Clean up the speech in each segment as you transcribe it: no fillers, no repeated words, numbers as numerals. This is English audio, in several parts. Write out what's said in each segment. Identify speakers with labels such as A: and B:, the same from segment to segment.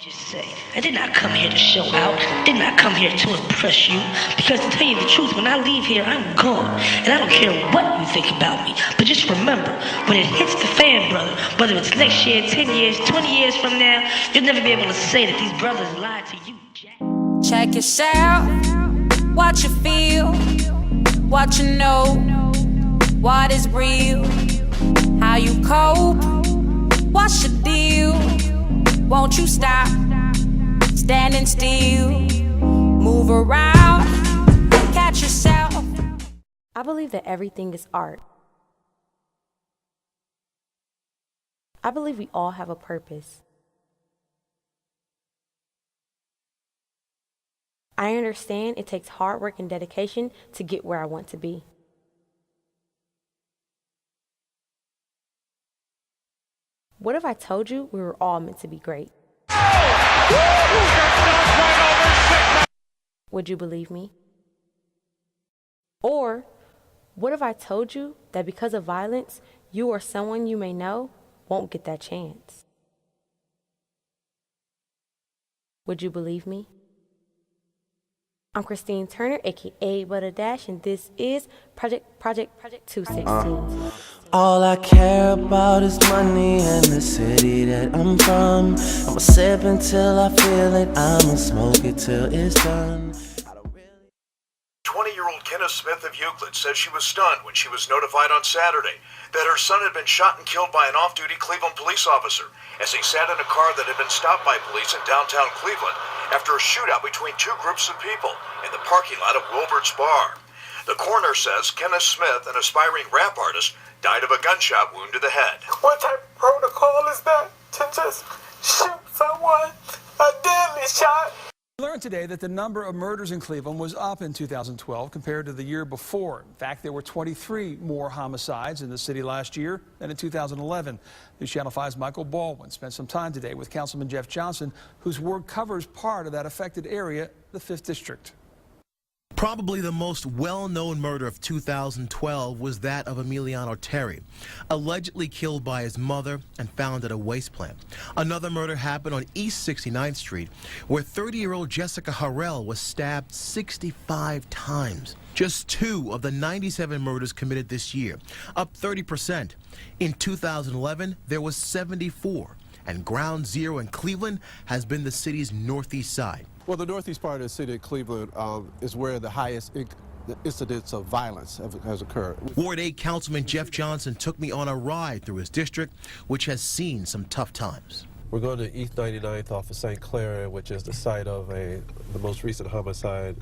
A: Just say, I did not come here to show out, did not come here to impress you, because to tell you the truth, when I leave here, I'm gone, and I don't care what you think about me, but just remember, when it hits the fan, brother, whether it's next year, 10 years, 20 years from now, you'll never be able to say that these brothers lied to you, Jack.
B: Check yourself, what you feel, what you know, what is real, how you cope, what's your deal. Won't you stop, standing still, move around, catch yourself.
C: I believe that everything is art. I believe we all have a purpose. I understand it takes hard work and dedication to get where I want to be. What if I told you we were all meant to be great? Would you believe me? Or what if I told you that because of violence, you or someone you may know won't get that chance? Would you believe me? I'm Christine Turner, aka Butter Dash, and this is Project 216.
D: All I care about is money and the city that I'm from. I'ma sip until I feel it, I'ma smoke it till it's done.
E: 20-year-old Kenneth Smith of Euclid says she was stunned when she was notified on Saturday that her son had been shot and killed by an off-duty Cleveland police officer as he sat in a car that had been stopped by police in downtown Cleveland after a shootout between two groups of people in the parking lot of Wilbert's Bar. The coroner says Kenneth Smith, an aspiring rap artist, died of a gunshot wound to the head.
F: What type of protocol is that to just shoot someone a deadly shot?
G: We learned today that the number of murders in Cleveland was up in 2012 compared to the year before. In fact, there were 23 more homicides in the city last year than in 2011. News Channel 5's Michael Baldwin spent some time today with Councilman Jeff Johnson, whose work covers part of that affected area, the 5th District.
H: Probably the most well-known murder of 2012 was that of Emiliano Terry, allegedly killed by his mother and found at a waste plant. Another murder happened on East 69th Street, where 30-year-old Jessica Harrell was stabbed 65 times. Just 2 of the 97 murders committed this year, up 30%. In 2011, there was 74. And ground zero in Cleveland has been the city's northeast side.
I: Well, the northeast part of the city of Cleveland is where the highest incidence of violence has occurred.
H: Ward 8 Councilman Jeff Johnson took me on a ride through his district, which has seen some tough times.
I: We're going to East 99th off of St. Clair, which is the site of the most recent homicide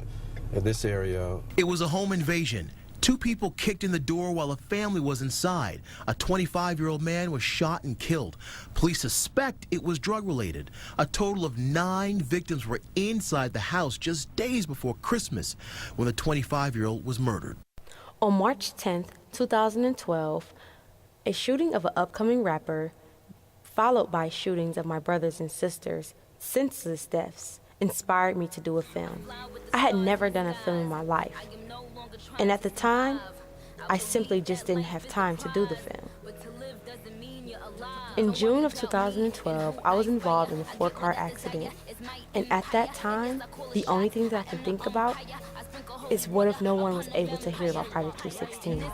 I: in this area.
H: It was a home invasion. 2 people kicked in the door while a family was inside. A 25-year-old man was shot and killed. Police suspect it was drug-related. A total of 9 victims were inside the house just days before Christmas when the 25-year-old was murdered.
C: On March 10th, 2012, a shooting of an upcoming rapper, followed by shootings of my brothers and sisters, senseless deaths, inspired me to do a film. I had never done a film in my life. And at the time, I simply just didn't have time to do the film. In June of 2012, I was involved in a 4-car accident. And at that time, the only thing that I can think about is what if no one was able to hear about Project 216.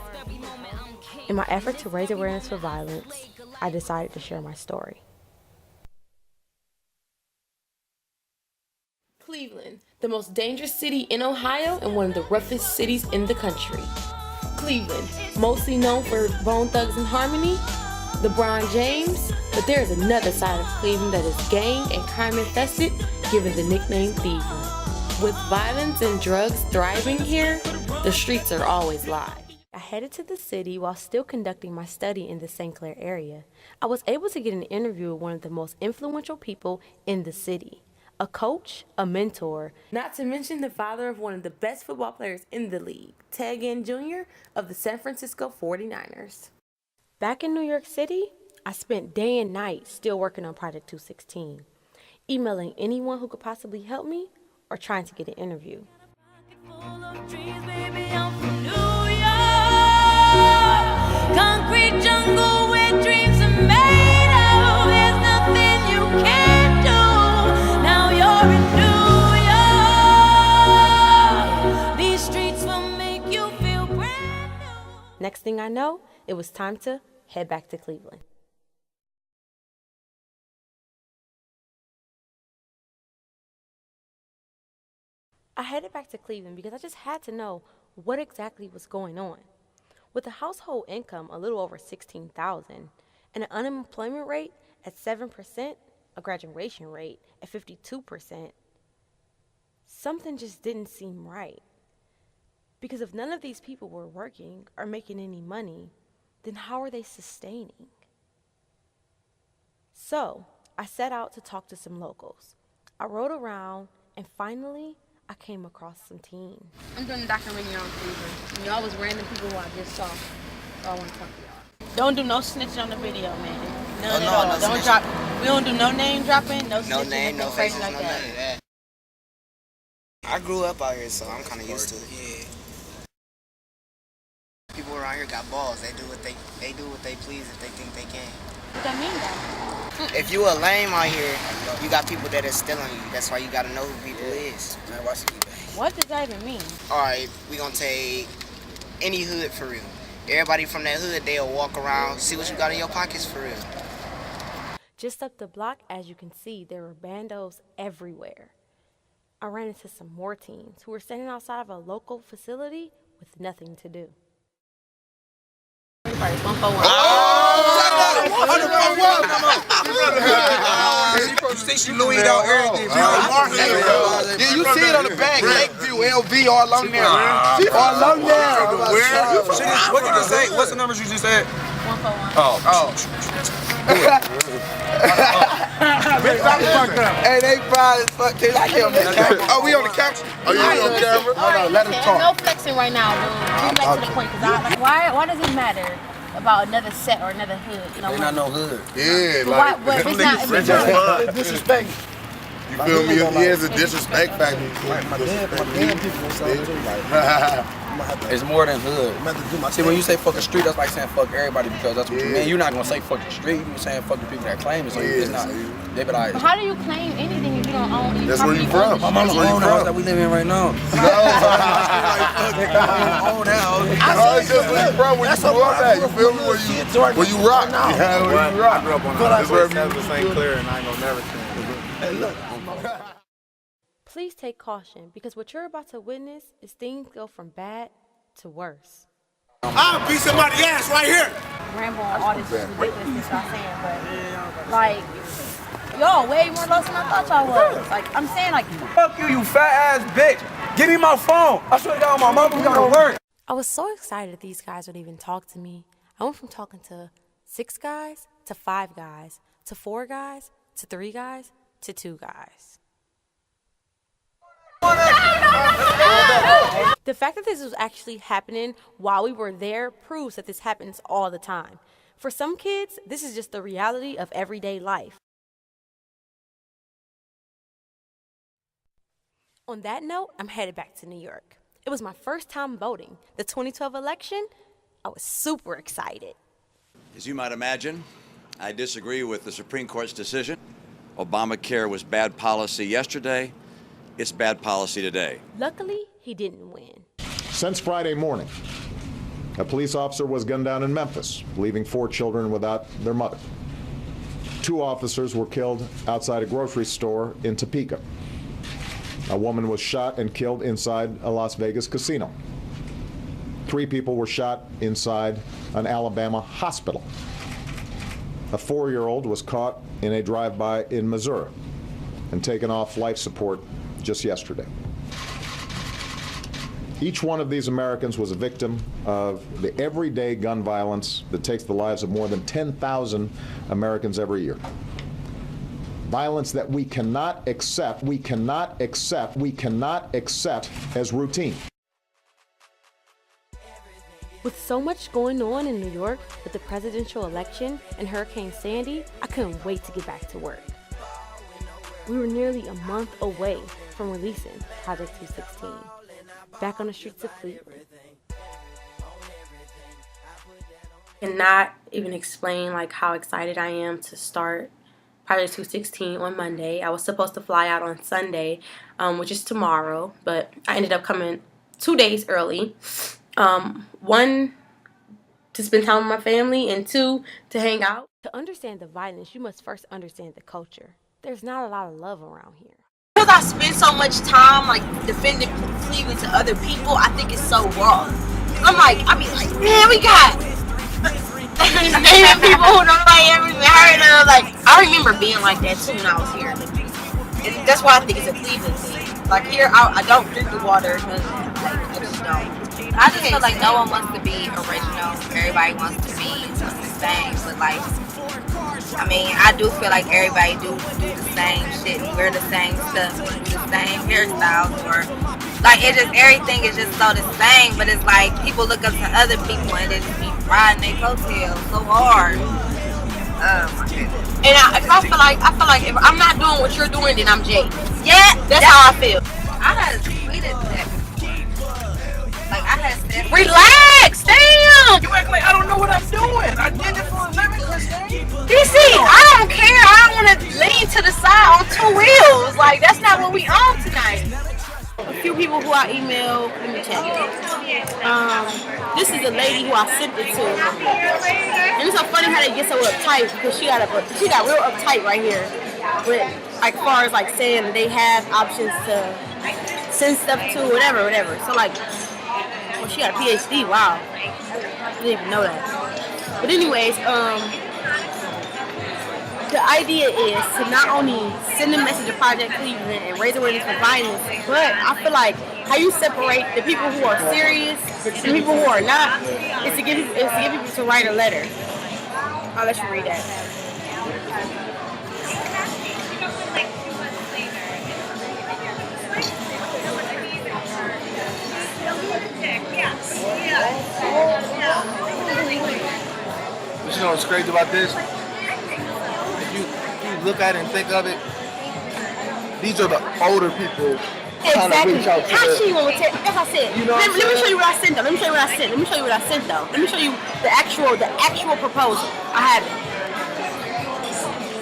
C: In my effort to raise awareness for violence, I decided to share my story. Cleveland, the most dangerous city in Ohio and one of the roughest cities in the country. Cleveland, mostly known for Bone Thugs and Harmony, LeBron James, but there is another side of Cleveland that is gang and crime infested, given the nickname Thieveland. With violence and drugs thriving here, the streets are always live. I headed to the city while still conducting my study in the St. Clair area. I was able to get an interview with one of the most influential people in the city. A coach, a mentor, not to mention the father of one of the best football players in the league, Ted Ginn Jr. of the San Francisco 49ers. Back in New York City, I spent day and night still working on Project 216, emailing anyone who could possibly help me or trying to get an interview.
B: Concrete jungle where dreams are made of. There's nothing you can't do.
C: Next thing I know, it was time to head back to Cleveland. I headed back to Cleveland because I just had to know what exactly was going on. With a household income a little over $16,000 and an unemployment rate at 7%, a graduation rate at 52%, something just didn't seem right. Because if none of these people were working or making any money, then how are they sustaining? So I set out to talk to some locals. I rode around and finally I came across some teens.
J: I'm doing a documentary on Cleveland. Y'all was random people who I just saw. So I want to talk to y'all. Don't do no snitching on the video, man. None at all. Don't drop. We don't do no name dropping, no snitching, no name, no faces like that.
K: I grew up out here, so I'm kind of used to it. Yeah. People around here got balls. They do what they please if they think they can.
J: What that mean, though?
K: If you a lame out here, you got people that are stealing you. That's why you gotta know who people is.
J: What does that even mean?
K: All right, we gonna take any hood for real. Everybody from that hood, they'll walk around, see what you got in your pockets for real.
C: Just up the block, as you can see, there were bandos everywhere. I ran into some more teens who were standing outside of a local facility with nothing to do.
L: You see she Louis out everything. Yeah, you see it on the back. Lakeview, LV, all on there. All on there. What did you say? What's the numbers you just said?
J: 141.
L: Hey, they proud as fuck. Can I get on the couch? Oh, we on the couch? Oh, you on camera?
J: No, let us talk. No flexing right now, dude. Get back to the point, because why does it matter about another set or another hood? You know,
L: they not no hood.
J: Yeah, like, it's not
L: disrespect. You feel me? He has a disrespect factor. My dad people say
M: it's more than hood. See, when you say fuck the street, that's like saying fuck everybody, because that's what you mean. You're not gonna say fuck the street. You're saying fuck the people that claim it. So it's not. They be like,
J: how do you claim anything if you don't own any?
L: That's where you from.
M: My mama own the house that we live in right now.
L: Own that. It's just where you from, where you grew up at. You feel me? Where you rock. Yeah, where you rock. I grew up on the west of St. Clair, and I ain't gonna never change. Hey, look.
C: Please take caution, because what you're about to witness is things go from bad to worse.
L: I'll beat somebody's ass right here.
J: Ramble on all this ridiculousness I'm saying, but like, y'all way more lost than I thought y'all was. Like, I'm saying, like,
M: fuck you, you fat ass bitch. Give me my phone. I swear to God, my mama gotta work.
C: I was so excited that these guys would even talk to me. I went from talking to 6 guys to 5 guys to 4 guys to 3 guys to 2 guys. The fact that this was actually happening while we were there proves that this happens all the time. For some kids, this is just the reality of everyday life. On that note, I'm headed back to New York. It was my first time voting. The 2012 election, I was super excited.
N: As you might imagine, I disagree with the Supreme Court's decision. Obamacare was bad policy yesterday. It's bad policy today.
C: Luckily, he didn't win.
O: Since Friday morning, a police officer was gunned down in Memphis, leaving 4 children without their mother. 2 officers were killed outside a grocery store in Topeka. A woman was shot and killed inside a Las Vegas casino. 3 people were shot inside an Alabama hospital. A 4-year-old was caught in a drive-by in Missouri and taken off life support just yesterday. Each one of these Americans was a victim of the everyday gun violence that takes the lives of more than 10,000 Americans every year. Violence that we cannot accept as routine.
C: With so much going on in New York with the presidential election and Hurricane Sandy, I couldn't wait to get back to work. We were nearly a month away from releasing Project 216, back on the streets of Cleveland. Cannot even explain like how excited I am to start Project 216 on Monday. I was supposed to fly out on Sunday, which is tomorrow, but I ended up coming 2 days early. One to spend time with my family, and 2, to hang out. To understand the violence, you must first understand the culture. There's not a lot of love around here.
J: Because I spend so much time like defending Cleveland to other people, I think it's so wrong. I mean, man, we got people who nobody ever even heard of. Like, I remember being like that too when I was here. And that's why I think it's a Cleveland thing. Like here, I don't drink the water. Like, I just don't.
P: I just feel like no one wants to be original. Everybody wants to be the same. But like, I mean, I do feel like everybody do the same shit, wear the same stuff, do the same hairstyles, or like it just everything is just so the same. But it's like people look up to other people and they just be riding their coattails so hard. Oh my goodness.
J: And I feel like if I'm not doing what you're doing, then I'm jaded. Yeah, that's how I feel.
P: I had tweeted that. Like I had said,
J: relax, damn.
L: You act like I don't know what I'm doing. I did it for a living, Christine.
J: DC, I don't care. I don't want to lean to the side on 2 wheels. Like that's not what we on tonight. A few people who I emailed. Let me check. This is a lady who I sent it to, and it's so funny how they get so uptight because she got real uptight right here. With like far as like saying that they have options to send stuff to whatever. So like. Oh, she got a PhD. Wow. I didn't even know that. But anyways, the idea is to not only send a message to Project Cleveland and raise awareness for violence, but I feel like how you separate the people who are serious and the people who are not is to give people to write a letter. I'll let you read that.
L: You know what's crazy about this? If you look at it and think of it, these are the older people trying to reach out to
J: That's I said.
L: You know
J: let me show you what I sent though. Let me show you what I sent though. Let me show you the actual proposal. I have it.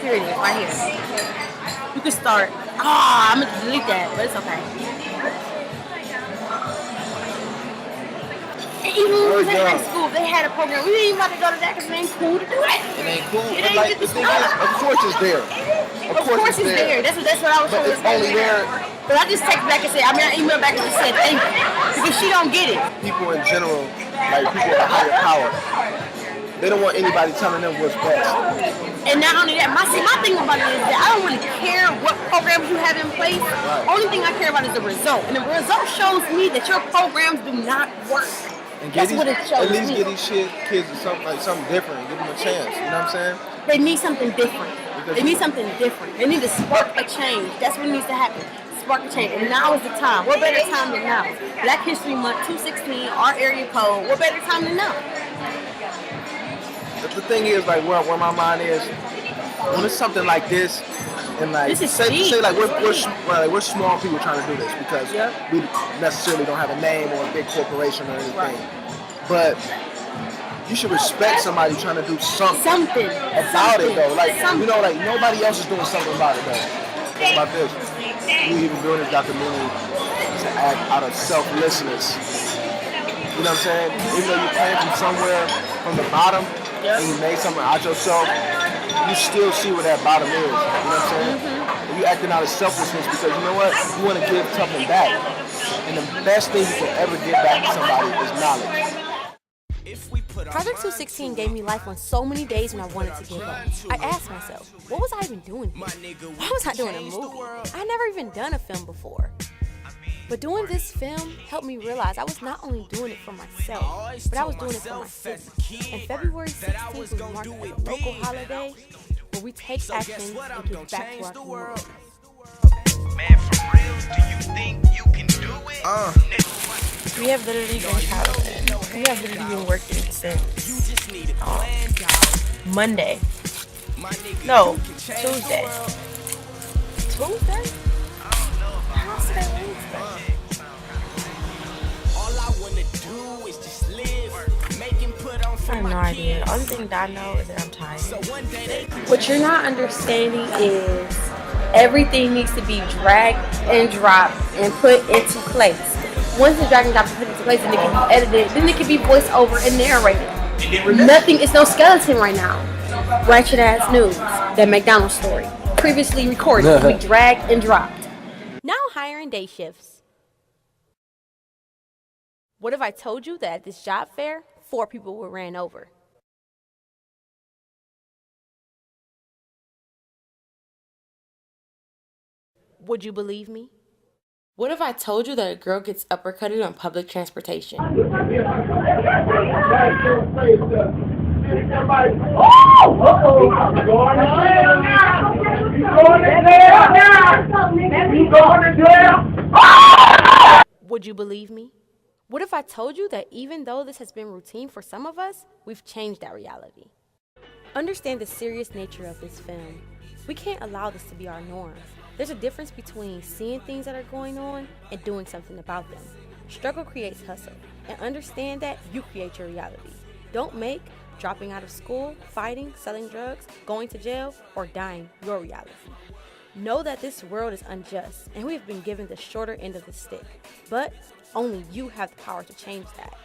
J: Here it is, right here. You can start. I'm gonna delete that, but it's okay. Even when we was in high school, they had a program. We didn't even have to go to that because it ain't cool to do that.
L: It ain't cool. But like the thing is, of course it's there.
J: Of course it's there. That's what I was
L: told. But it's only there.
J: But I just texted back and said, I emailed back and just said thank you. Because she don't get it.
L: People in general, like people with higher power, they don't want anybody telling them what's best.
J: And not only that, my thing about it is that I don't really care what programs you have in place. Right. Only thing I care about is the result. And the result shows me that your programs do not work.
L: And that's what it shows. At least get these kids something different. Give them a chance. You know what I'm saying?
J: They need something different. They need something different. They need to spark a change. That's what needs to happen. Spark a change. And now is the time. What better time than now? Black History Month, 216, our area code. What better time than now?
L: But the thing is, like, where my mind is, when it's something like this, and like say like we're small people trying to do this because we necessarily don't have a name or a big corporation or anything. Right. But you should respect somebody trying to do something about it though. Like you know, like nobody else is doing something about it though. About this, we even doing this documentary to act out of selflessness. You know what I'm saying? Even though you came from somewhere from the bottom and you made something out yourself, you still see where that bottom is. You know what I'm saying? And you acting out of selflessness because you know what? You want to give something back. And the best thing you can ever give back to somebody is knowledge.
C: Project 216 gave me life on so many days when I wanted to give up. I asked myself, what was I even doing here? Why was I doing a movie? I had never even done a film before. But doing this film helped me realize I was not only doing it for myself, but I was doing it for my city. And February 16th was marked as a local holiday where we take action and give back to our community.
Q: Man, for real, do you think you can do it?
C: We have literally been traveling. We have literally been working since Monday. No, Tuesday. Tuesday? How's today Wednesday? I have no idea. The only thing that I know is that I'm tired. What you're not understanding is everything needs to be dragged and dropped and put into place. Once it's dragged and dropped and put into place, then it can be edited, then it can be voiced over and narrated.
J: Nothing, it's no skeleton right now. Ratchet ass news. That McDonald's story. Previously recorded, we dragged and dropped. Now hiring day shifts. What if I told you that at this job fair, 4 people were ran over? Would you believe me?
C: What if I told you that a girl gets uppercutted on public transportation?
J: Would you believe me? What if I told you that even though this has been routine for some of us, we've changed that reality? Understand the serious nature of this film. We can't allow this to be our norm. There's a difference between seeing things that are going on and doing something about them. Struggle creates hustle, and understand that you create your reality. Don't make dropping out of school, fighting, selling drugs, going to jail, or dying your reality. Know that this world is unjust, and we have been given the shorter end of the stick, but only you have the power to change that.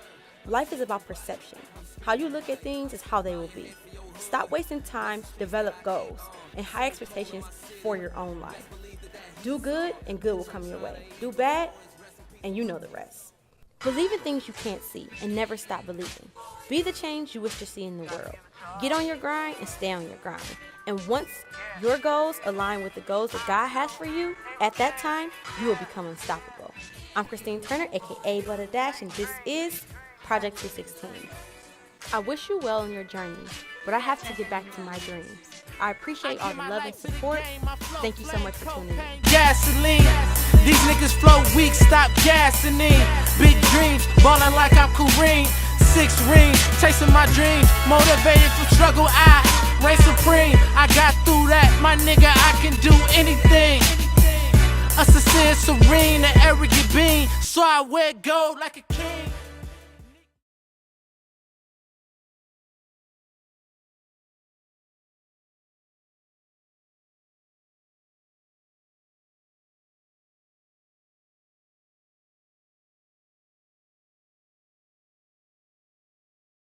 J: Life is about perception. How you look at things is how they will be. Stop wasting time, develop goals, and high expectations for your own life. Do good, and good will come your way. Do bad, and you know the rest. Believe in things you can't see, and never stop believing. Be the change you wish to see in the world. Get on your grind and stay on your grind. And once your goals align with the goals that God has for you, at that time, you will become unstoppable. I'm Christine Turner, aka Butter Dash, and this is Project 216. I wish you well in your journey, but I have to get back to my dreams. I appreciate all the love and support. Thank you so much for tuning in.
R: Gasoline, these niggas flow weak, stop gassing in. Big dreams, ballin' like I'm Kareem. 6 rings, chasing my dreams. Motivated from struggle, I reign supreme. I got through that, my nigga, I can do anything. A sincere, serene, and arrogant being. So I wear gold like a king.